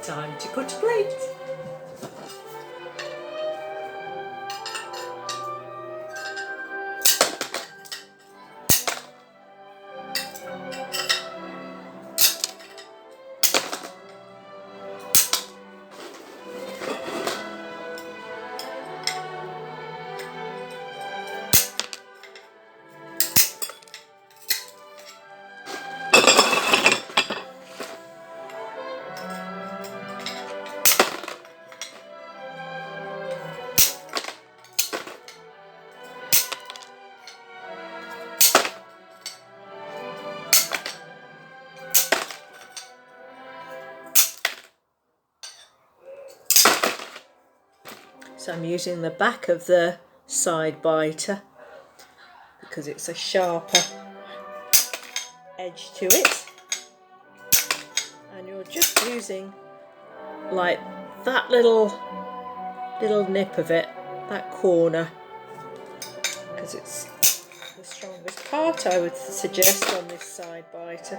Time to cut a plate. So I'm using the back of the sidebiter because it's a sharper edge to it, and you're just using like that little nip of it, that corner, because it's the strongest part, I would suggest, on this sidebiter.